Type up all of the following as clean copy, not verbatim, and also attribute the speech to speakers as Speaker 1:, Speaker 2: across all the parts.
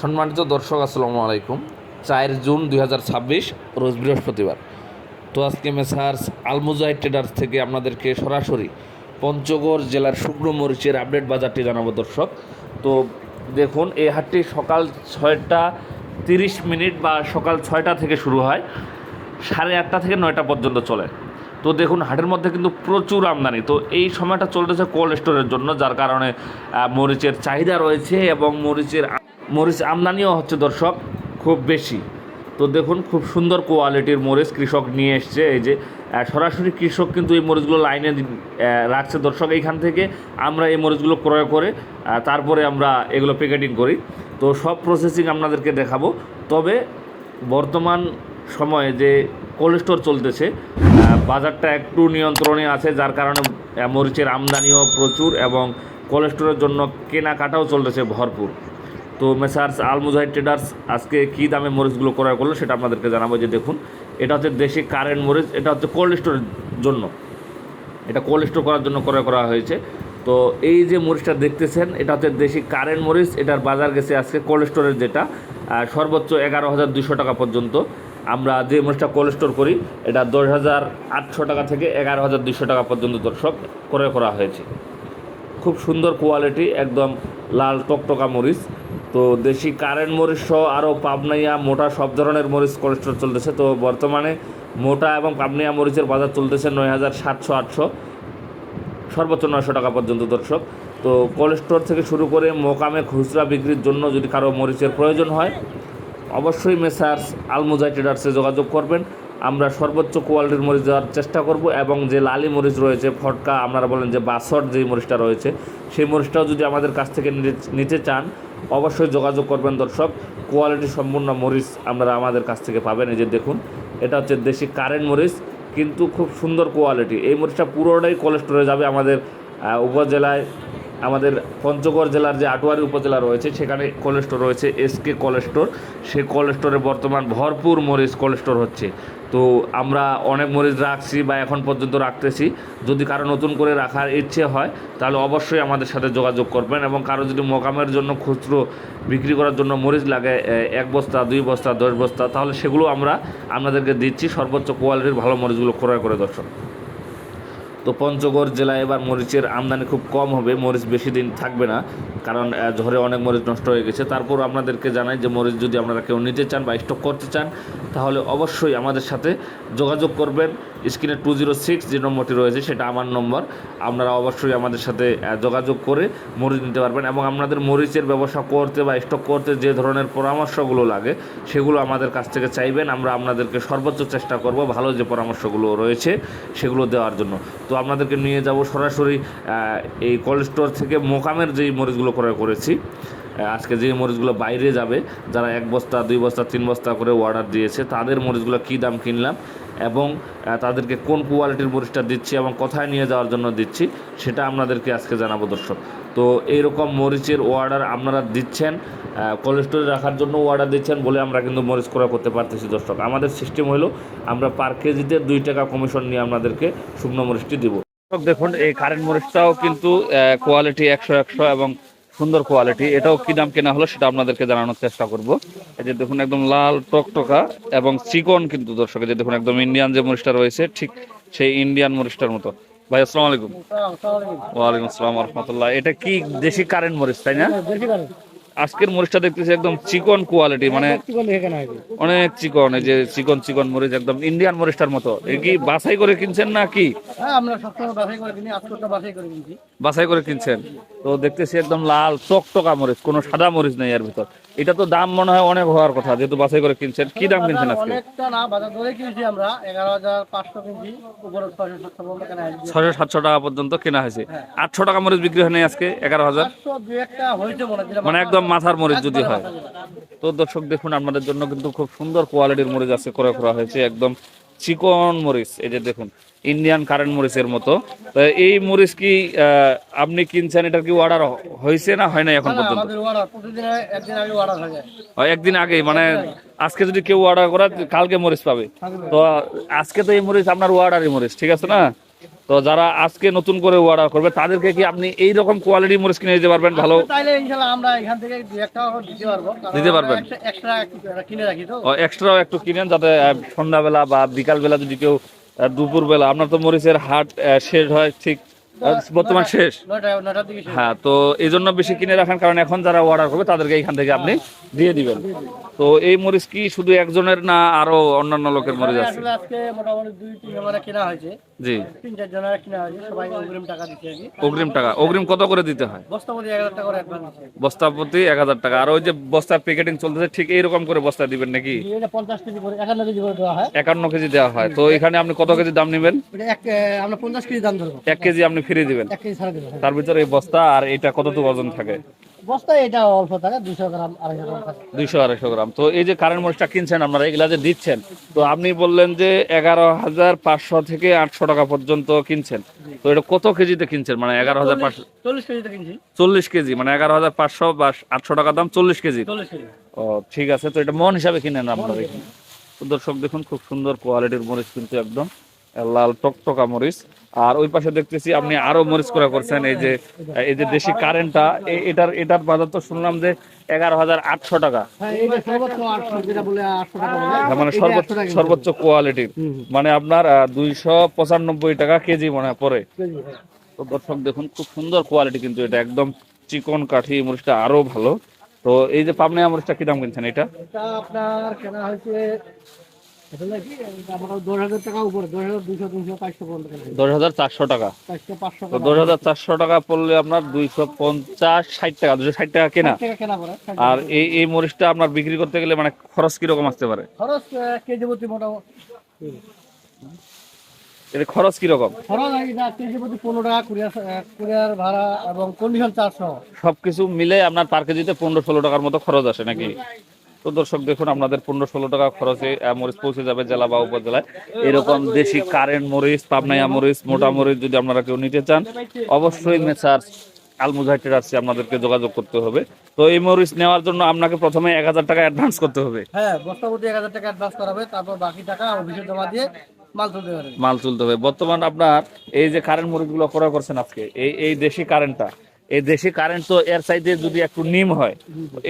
Speaker 1: সম্মানিত দর্শক, আসসালামু আলাইকুম। 4 জুন 2026 রোজ বৃহস্পতিবার। তো আজকে মেসার্স আলমুজাহিদ ট্রেডার্স থেকে আপনাদেরকে সরাসরি পঞ্চগড় জেলার শুকনো মরিচের আপডেট বাজারটি জানাবো দর্শক। তো দেখুন, এই হাটটি সকাল 6টা 30 মিনিট বা সকাল 6টা থেকে শুরু হয়, 8:30 থেকে 9টা পর্যন্ত চলে। তো দেখুন, হাটের মধ্যে কিন্তু প্রচুর আমদানি। তো এই সময়টা চলতেছে কোল্ড স্টোরের জন্য, যার কারণে মরিচের চাহিদা রয়েছে এবং মরিচ আমদানিও হচ্ছে দর্শক খুব বেশি। তো দেখুন, খুব সুন্দর কোয়ালিটির মরিচ কৃষক নিয়ে এসছে। এই যে সরাসরি কৃষক কিন্তু এই মরিচগুলো লাইনে রাখছে দর্শক। এইখান থেকে আমরা এই মরিচগুলো ক্রয় করে তারপরে আমরা এগুলো প্যাকেটিং করি। তো সব প্রসেসিং আপনাদেরকে দেখাবো। তবে বর্তমান সময়ে যে কোল্ড স্টোর চলতেছে, বাজারটা একটু নিয়ন্ত্রণে আছে, যার কারণে মরিচের আমদানিও প্রচুর এবং কোল্ড স্টোরের জন্য কেনাকাটাও চলতেছে ভরপুর। তো মেসার্স আলমুজাহিদ ট্রেডার্স আজকে কী দামে মরিচগুলো ক্রয় করলো সেটা আপনাদেরকে জানাবো। যে দেখুন, এটা হচ্ছে দেশি কারেন্ট মরিচ, এটা হচ্ছে কোল্ড স্টোরের জন্য, এটা কোল্ড স্টোর করার জন্য ক্রয় করা হয়েছে। তো এই যে মরিচটা দেখতেছেন, এটা হচ্ছে দেশি কারেন্ট মরিচ। এটার বাজার গেছে আজকে কোল্ড স্টোরের যেটা সর্বোচ্চ 11,200 টাকা পর্যন্ত। আমরা যে মরিচটা কোল্ড স্টোর করি এটা 10,800 টাকা থেকে 11,200 টাকা পর্যন্ত দর্শক ক্রয় করা হয়েছে। খুব সুন্দর কোয়ালিটি, একদম লাল টকটকা মরিচ। তো দেশি কারেন্ট মরিচ সহ আরও পাবনাইয়া মোটা সব ধরনের মরিচ কোল্ড স্টোর চলতেছে। তো বর্তমানে মোটা এবং পাবনাইয়া মরিচের বাজার চলতেছে 9,700-800, সর্বোচ্চ 900 টাকা পর্যন্ত দর্শক। তো কোল্ড স্টোর থেকে শুরু করে মোকামে খুচরা বিক্রির জন্য যদি কারো মরিচের প্রয়োজন হয়, অবশ্যই মেসার্স আলমুজাহিদ ট্রেডার্সে যোগাযোগ করবেন। আমরা সর্বোচ্চ কোয়ালিটির মরিচ দেওয়ার চেষ্টা করব এবং যে লালি মরিচ রয়েছে, ফটকা আপনারা বলেন যে বাসট যেই মরিচটা রয়েছে, সেই মরিচটাও যদি আমাদের কাছ থেকে নিতে চান অবশ্যই যোগাযোগ করবেন দর্শক। কোয়ালিটি সম্পূর্ণ মরিচ আপনারা আমাদের কাছ থেকে পাবেন। এই যে দেখুন, এটা হচ্ছে দেশি কারেন্ট মরিচ, কিন্তু খুব সুন্দর কোয়ালিটি। এই মরিচটা পুরোটাই কোল্ড স্টোরে যাবে। আমাদের উপজেলায়, আমাদের পঞ্চগড় জেলার যে আটোয়ারি উপজেলা রয়েছে সেখানে কোল্ড স্টোর রয়েছে, এসকে কোল্ড স্টোর। সেই কোল্ড স্টোরে বর্তমান ভরপুর মরিচ কোল্ড স্টোর হচ্ছে। তো আমরা অনেক মরিচ রাখছি বা এখন পর্যন্ত রাখতেছি। যদি কারো নতুন করে রাখার ইচ্ছে হয় তাহলে অবশ্যই আমাদের সাথে যোগাযোগ করবেন। এবং কারো যদি মোকামের জন্য খুচরো বিক্রি করার জন্য মরিচ লাগে 1 বস্তা 2 বস্তা 10 বস্তা, তাহলে সেগুলো আমরা আপনাদেরকে দিচ্ছি সর্বোচ্চ কোয়ালিটির ভালো মরিচগুলো ক্রয় করে দর্শক। তো পঞ্চগড় জেলায় এবার মরিচের আমদানি খুব কম হবে, মরিচ বেশি দিন থাকবে না, কারণ ঝড়ে অনেক মরিচ নষ্ট হয়ে গেছে। তারপর আপনাদেরকে জানাই যে মরিচ যদি আপনারা কেউ নিতে চান বা স্টক করতে চান তাহলে অবশ্যই আমাদের সাথে যোগাযোগ করবেন। স্ক্রিনে 206 যে নম্বরটি রয়েছে সেটা আমার নম্বর। আপনারা অবশ্যই আমাদের সাথে যোগাযোগ করে মরিচ নিতে পারবেন এবং আপনাদের মরিচের ব্যবসা করতে বা স্টক করতে যে ধরনের পরামর্শগুলো লাগে সেগুলো আমাদের কাছ থেকে চাইবেন। আমরা আপনাদেরকে সর্বোচ্চ চেষ্টা করব ভালো যে পরামর্শগুলো রয়েছে সেগুলো দেওয়ার জন্য। তো আপনাদেরকে নিয়ে যাব সরাসরি এই কোল্ড স্টোর থেকে মোকামের যেই মরিচগুলো ক্রয় করেছি। আজকে যে মরিচগুলো বাইরে যাবে, যারা 1 বস্তা 2 বস্তা 3 বস্তা করে অর্ডার দিয়েছে, তাদের মরিচগুলো কী দাম কিনলাম এবং তাদেরকে কোন কোয়ালিটির মরিচটা দিচ্ছি এবং কোথায় নিয়ে যাওয়ার জন্য দিচ্ছি সেটা আপনাদেরকে আজকে জানাবো দর্শক। তো এইরকম মরিচের অর্ডার আপনারা দিচ্ছেন, কোল্ড স্টোরে রাখার জন্য অর্ডার দিচ্ছেন বলে আমরা কিন্তু মরিচ ক্রয় করতে পারতেছি দর্শক। আমাদের সিস্টেম হলো আমরা পার কেজিতে 2 টাকা কমিশন নিয়ে আপনাদেরকে শুকনো মরিচটি দিব। দেখুন, এই কারেন্ট মরিচটাও কিন্তু কোয়ালিটি 100 এবং সুন্দর কোয়ালিটি। এটাও কি দাম কেনা হলো সেটা আপনাদেরকে জানানোর চেষ্টা করব। এই যে দেখুন, একদম লাল টকটকা এবং চিকন কিন্তু দর্শক। এই যে দেখুন, একদম ইন্ডিয়ান যে মরিচটা রয়েছে ঠিক সেই ইন্ডিয়ান মরিচটার মতো। ভাই আসসালামু আলাইকুম। ওয়ালাইকুম আসসালাম ওয়া রাহমাতুল্লাহ। এটা কি দেশি কারেন্ট মরিচ তাই না? আজকের মরিচটা দেখতেছি একদম চিকন কোয়ালিটি, মানে অনেক চিকন। এই যে চিকন চিকন মরিচ, একদম ইন্ডিয়ান মরিচটার মতো। এই কি বাছাই করে কিনছেন না কি? বাছাই করে কিনছেন। তো দেখতেছি একদম লাল টকটকা মরিচ, কোনো সাদা মরিচ নেই এর ভিতর। এটা তো দাম মনে হয় অনেক হওয়ার কথা, যেহেতু বাছাই করে কিনছেন। কি দাম কিনছেন আজকে? 600-700 টাকা পর্যন্ত কেনা হয়েছে। 800 টাকা মরিচ বিক্রি হয় নাই আজকে? 11,000 মানে একদম মাথার মরিচ যদি হয়। তো দর্শক দেখুন, আপনাদের জন্য কিন্তু খুব সুন্দর কোয়ালিটির মরিচ আছে ক্রয় করা হয়েছে, একদম চিকন মরিচ। এই যে দেখুন, ইন্ডিয়ান কারেন্ট মরিচের মতো। তো এই মরিচ কি আপনি কিনছেন, এটার কি অর্ডার হয়েছে না হয় না এখন পর্যন্ত? একদিন আগেই, মানে আজকে যদি কেউ অর্ডার করে কালকে মরিচ পাবে। তো আজকে তো এই মরিচ আপনার অর্ডারই মরিচ, ঠিক আছে না? তো যারা আজকে নতুন করে অর্ডার করবে তাদেরকে কি আপনি এই রকম কোয়ালিটি মরিচ কিনে দিতে পারবেন? ভালো
Speaker 2: তাইলে ইনশাআল্লাহ আমরা এখান থেকে দুই একটা দিতে পারবো,
Speaker 1: দিতে পারবেন।
Speaker 2: এক্সট্রা কিনে রাখি তো।
Speaker 1: এক্সট্রাও একটু কিনেন, যাতে সন্ধ্যাবেলা বা বিকালবেলা যদি কেউ দুপুরবেলা, আপনার তো মরিচের হাট শেষ হয় ঠিক বর্তমান শেষ,
Speaker 2: নয়টার দিকে শেষ।
Speaker 1: হ্যাঁ, তো এই জন্য বেশি কিনে রাখেন, কারণ এখন যারা অর্ডার করবে তাদেরকে এখান থেকে আপনি দিয়ে দিবেন। তো এই মরিচ কি শুধু একজনের না আরো অন্যান্য লোকের মরিচ আছে?
Speaker 2: আসলে আজকে মোটামুটি 2-3 জনের কেনা হয়েছে,
Speaker 1: জি,
Speaker 2: 3-4 জনের কেনা হয়েছে, সবাই অগ্রিম টাকা দিচ্ছে আর কি।
Speaker 1: অগ্রিম টাকা, অগ্রিম কত করে দিতে হয়?
Speaker 2: বস্তা প্রতি 1000 টাকা করে অ্যাডভান্স দিচ্ছে।
Speaker 1: বস্তা প্রতি 1000 টাকা। আর ওই যে বস্তার প্যাকেটিং চলতেছে ঠিক এইরকম করে বস্তা দিবেন নাকি?
Speaker 2: এটা 50 কেজি করে 51 কেজি করে দেওয়া হয়।
Speaker 1: 51 কেজি দেওয়া হয়। তো এখানে আপনি কত কেজি দাম নেবেন?
Speaker 2: এটা আমরা 50 কেজি দাম ধরবো,
Speaker 1: 1 কেজি আপনি ফ্রি দিবেন।
Speaker 2: 1 কেজি ছাড়া দেবো।
Speaker 1: তার ভিতরে এই বস্তা আর এটা কতটুকু ওজন থাকে?
Speaker 2: বস্তায় এটা অল্প থাকে, 200 গ্রাম 250 গ্রাম থাকে।
Speaker 1: 200-250 গ্রাম। তো এই যে কারেন্ট মরিচটা কিনছেন আপনারা, এগুলা যে দিচ্ছেন, তো আপনি বললেন যে 11,500 থেকে 800 টাকা পর্যন্ত কিনছেন। তো এটা কত কেজিতে কিনছেন? মানে 11,500,
Speaker 2: 40 কেজিতে কিনছি।
Speaker 1: 40 কেজি, মানে 11,500 বা 800 টাকা দাম 40 কেজি।
Speaker 2: 40 কেজি।
Speaker 1: ও ঠিক আছে, তো এটা মন হিসাবে কিনেন আপনারা এখানে। তো দর্শক দেখুন, খুব সুন্দর কোয়ালিটির মরিচ কিন্তু, একদম লাল টকটকা মরিচ। আর ওই পাশে দেখতেছি আপনি আরো মরিচ করা করছেন, এই যে দেশি কারেন্টটা, এটার বাজার তো শুনলাম যে 11,800 টাকা।
Speaker 2: হ্যাঁ, এটা সর্বোচ্চ 800, যেটা বলে 800 টাকা বলে।
Speaker 1: হ্যাঁ, মানে
Speaker 2: এটা 800 টাকা
Speaker 1: সর্বোচ্চ কোয়ালিটির, মানে আপনার 295 টাকা কেজি মনে হয় পড়ে।
Speaker 2: কেজি, হ্যাঁ।
Speaker 1: তো দর্শক দেখুন, খুব সুন্দর কোয়ালিটি কিন্তু, এটা একদম চিকন কাঠি মরিচটা আরো ভালো। তো এই যে পাবনা মরিচটা কি দাম কিনছেন এটা?
Speaker 2: এটা আপনার কেনা হয়েছে, এটা নাকি এটা আমার 10,000 টাকা উপরে, 10,200, 300, 400 পর্যন্ত কেনা হয়েছে।
Speaker 1: 10,400 টাকা।
Speaker 2: 400, 500
Speaker 1: তো 10,400 টাকা পড়লে আপনার 250-60 টাকা, 260 টাকা কেনা।
Speaker 2: টাকা কেনা পড়ে।
Speaker 1: আর এই মরিচটা আপনার বিক্রি করতে গেলে মানে খরচ কিরকম আসতে পারে?
Speaker 2: খরচ কেজি প্রতি মোটামুটি,
Speaker 1: এর খরচ কিরকম?
Speaker 2: খরচ এটা কেজি প্রতি 15 টাকা, কুরিয়ার ভাড়া এবং কন্ডিশন চার্জ সহ
Speaker 1: সবকিছু মিলে আপনার পার কেজিতে 15-16 টাকার মতো খরচ আসে নাকি? তো দর্শক দেখুন, আপনাদের 15-16 টাকা খরচে মরিচ পৌঁছে যাবে জেলা বা উপজেলায়। এরকম দেশি কারেন্ট মরিচ, পাবনাইয়া মরিচ, মোটা মরিচ যদি আপনারা কেউ নিতে চান, অবশ্যই মেসার্স আলমুজাহিদ ট্রেডার্সে আপনাদেরকে যোগাযোগ করতে হবে। তো এই মরিচ নেওয়ার জন্য আপনাকে প্রথমে 1000 টাকা অ্যাডভান্স করতে হবে।
Speaker 2: হ্যাঁ, বস্তা প্রতি 1000 টাকা অ্যাডভান্স করা হবে, তারপর বাকি টাকা অফিসে জমা দিয়ে মাল তুলতে পারবে।
Speaker 1: মাল তুলতে হবে। বর্তমান আপনার এই যে কারেন্ট মরিচগুলো ক্রয় করছেন আজকে, এই দেশি কারেন্টটা, এই দেশি কারেন্ট তো এর চাইতে যদি একটু নিম হয়,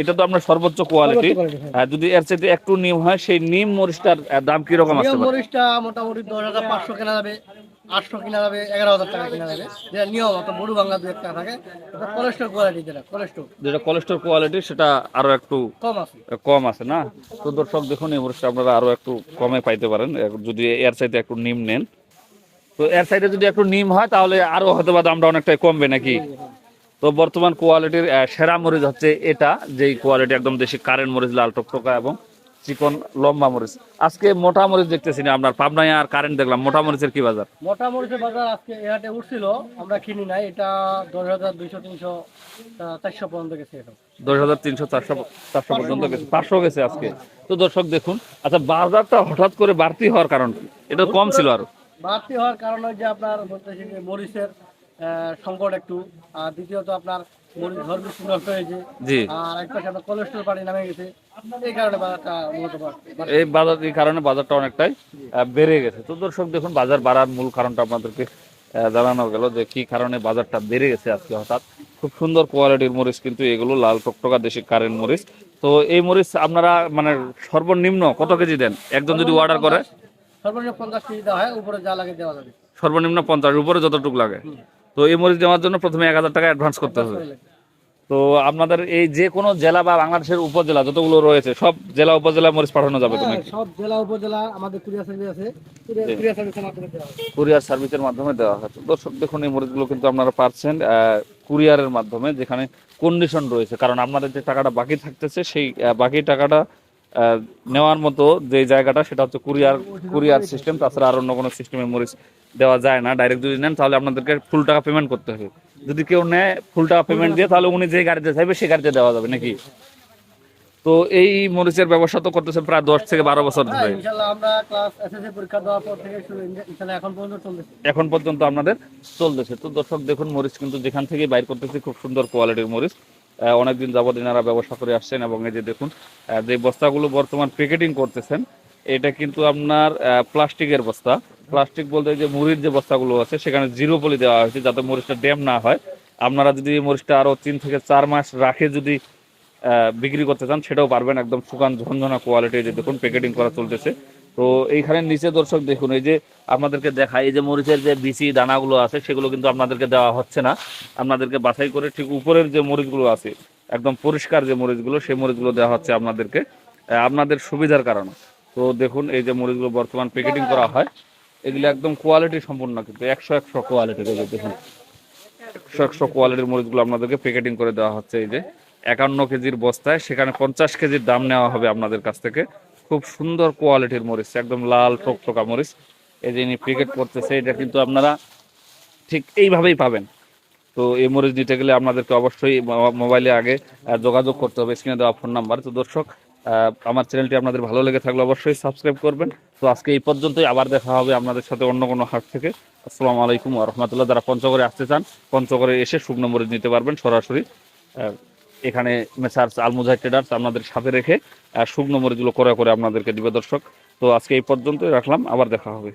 Speaker 1: এটা তো আপনার সর্বোচ্চ কোয়ালিটি, যদি এর চাইতে একটু নিম হয়, সেই নিম মরিচটার দাম কিরকম আসতে পারে?
Speaker 2: মরিচটা মোটামুটি 10,500 কেনা যাবে, 800 কিনা যাবে, 11,000 টাকা কিনা যাবে, যেটা নিয়ম অত বড় বাংলা দু একটা থাকে। এটা কোলেস্ট্রল কোয়ালিটি,
Speaker 1: যেটা কোলেস্ট্রল কোয়ালিটি, সেটা আরো একটু
Speaker 2: কম আছে।
Speaker 1: কম আছে না? তো দর্শক দেখুন, এই মরিচটা আপনারা আরো একটু কমে পাইতে পারেন যদি এর চাইতে একটু নিম নেন। তো এর সাইডে যদি একটু নিম হয় তাহলে আরো হয়তো বা দামটা অনেকটাই কমবে নাকি? তো বর্তমান কোয়ালিটির সেরা মরিচ হচ্ছে এটা, যেই কোয়ালিটি একদম দেশি কারেন্ট মরিচ, লাল টকটকা এবং চিকন লম্বা মরিচ। আজকে মোটা মরিচ দেখতেছি না আপনার পাবনায়, আর কারেন্ট দেখলাম। মোটা মরিচের কি বাজার?
Speaker 2: মোটা মরিচের বাজার আজকে এই হাটে উঠছিল, আমরা কিনি নাই, এটা 10,200, 300, 400 পর্যন্ত গেছে। এখন
Speaker 1: 10,300-400 পর্যন্ত গেছে, 500 গেছে আজকে। তো দর্শক দেখুন, আচ্ছা বাজারটা হঠাৎ করে বাড়তি হওয়ার কারণ কি? এটা কম ছিল আরো।
Speaker 2: বাড়তি হওয়ার কারণ হচ্ছে আপনার বলতেছি যে মরিচের সংকট একটু, আর দ্বিতীয়ত আপনার মরিচ ঘর বেশি নষ্ট হয়েছে,
Speaker 1: জি,
Speaker 2: আর একটা আপনার কোলেস্ট্রল পানি নামে গেছে, এই কারণে বাজারটা মূলত
Speaker 1: এই কারণে বাজারটা অনেকটাই বেড়ে গেছে। তো দর্শক দেখুন, বাজার বাড়ার মূল কারণটা আপনাদেরকে জানানো গেল যে কি কারণে বাজারটা বেড়ে গেছে আজকে হঠাৎ। খুব সুন্দর কোয়ালিটির মরিচ কিন্তু এগুলো, লাল টকটকা দেশি কারেন্ট মরিচ। তো এই মরিচ আপনারা মানে সর্বনিম্ন কত কেজি দেন একজন যদি অর্ডার করে?
Speaker 2: সর্বনিম্ন 50 কেজি দেওয়া হয়, উপরে যা লাগে দেওয়া যাবে।
Speaker 1: সর্বনিম্ন 50, উপরে যতটুকু লাগে। তো এই মরিচ দেওয়ার জন্য প্রথমে 1000 টাকা অ্যাডভান্স করতে হবে। তো আপনাদের এই যে কোনো জেলা বা বাংলাদেশের উপজেলা যতগুলো রয়েছে, সব জেলা উপজেলা মরিচ পাঠানো যাবে তো নাকি?
Speaker 2: সব জেলা উপজেলা আমাদের কুরিয়ার সার্ভিস আছে, কুরিয়ার সার্ভিসের মাধ্যমে দেওয়া হয়।
Speaker 1: কুরিয়ার সার্ভিসের মাধ্যমে দেওয়া হয়। তো দর্শক দেখুন, এই মরিচগুলো কিন্তু আপনারা পাচ্ছেন কুরিয়ারের মাধ্যমে, যেখানে কন্ডিশন রয়েছে, কারণ আপনাদের যে টাকাটা বাকি থাকতেছে সেই বাকি টাকাটা নেওয়ার মতো যে জায়গাটা, সেটা হচ্ছে কুরিয়ার সিস্টেম। তাছাড়া আর অন্য কোনো সিস্টেমে মরিচ দেওয়া যায় না। ডাইরেক্ট যদি নেন তাহলে আপনাদেরকে ফুল টাকা পেমেন্ট করতে হবে। যদি কেউ নেয় ফুল টাকা পেমেন্ট দিয়ে, তাহলে উনি যে গাড়িতে চাইবে সেই গাড়িতে দেওয়া যাবে নাকি? তো এই মরিচের ব্যবসা তো করতেছেন প্রায় 10 থেকে 12 বছর ধরে।
Speaker 2: ইনশাআল্লাহ আমরা ক্লাস এসএসসি পরীক্ষা দেওয়ার পর থেকে শুরু, ইনশাআল্লাহ এখন পর্যন্ত চলতেছে।
Speaker 1: এখন পর্যন্ত আপনাদের চলতেছে। তো দর্শক দেখুন, মরিচ কিন্তু যেখান থেকে বাইর করতেছি, খুব সুন্দর কোয়ালিটির মরিচ। অনেকদিন যাবত এনারা ব্যবসা করে আসছেন, এবং এই যে দেখুন যে বস্তাগুলো বর্তমান প্যাকেটিং করতেছেন,
Speaker 3: এটা কিন্তু আপনার প্লাস্টিকের বস্তা। প্লাস্টিক বলতে যে মুড়ির যে বস্তাগুলো আছে সেখানে জিরো পলি দেওয়া হয়েছে যাতে মরিচটা ড্যাম না হয়। আপনারা যদি এই মরিচটা আরো 3 থেকে 4 মাস রাখে যদি বিক্রি করতে চান সেটাও পারবেন, একদম শুকান ঝনঝনা কোয়ালিটি। যে দেখুন প্যাকেটিং করা চলতেছে। তো এইখানে নিচে দর্শক দেখুন, এই যে আপনাদেরকে দেখায় এই যে মরিচের যে বিচি দানাগুলো আছে সেগুলো কিন্তু আপনাদেরকে দেওয়া হচ্ছে না, আপনাদেরকে বাছাই করে ঠিক উপরের যে মরিচগুলো আছে একদম পরিষ্কার যে মরিচগুলো সেই মরিচগুলো দেওয়া হচ্ছে আপনাদেরকে আপনাদের সুবিধার কারণে। তো দেখুন এই যে মরিচগুলো বর্তমান প্যাকেটিং করা হয় এগুলো একদম কোয়ালিটি সম্পূর্ণ, কিন্তু 100 কোয়ালিটির। দেখুন 100 কোয়ালিটির মরিচগুলো আপনাদেরকে প্যাকেটিং করে দেওয়া হচ্ছে এই যে 51 কেজির বস্তায়, সেখানে 50 কেজির দাম নেওয়া হবে আপনাদের কাছ থেকে। খুব সুন্দর কোয়ালিটির মরিচ, একদম লাল টকটকা মরিচ। এই যে ইনি প্যাকেট করতেছে, এটা কিন্তু আপনারা ঠিক এইভাবেই পাবেন। তো এই মরিচ নিতে গেলে আপনাদেরকে অবশ্যই মোবাইলে আগে যোগাযোগ করতে হবে স্ক্রিনে দেওয়া ফোন নাম্বার। তো দর্শক আমার চ্যানেলটি আপনাদের ভালো লেগে থাকলে অবশ্যই সাবস্ক্রাইব করবেন। তো আজকে এই পর্যন্তই, আবার দেখা হবে আপনাদের সাথে অন্য কোনো হাট থেকে। আসসালামু আলাইকুম ওয়া রাহমাতুল্লাহ। যারা পঞ্চগড়ে আসতে চান পঞ্চগড়ে এসে শুকনো মরিচ নিতে পারবেন সরাসরি। এখানে মেসার্স আলমুজাহিদ ট্রেডার্স আপনাদের সাথে রেখে শুকনো মরিচগুলো করে আপনাদেরকে দিবে দর্শক। তো আজকে এই পর্যন্তই রাখলাম, আবার দেখা হবে।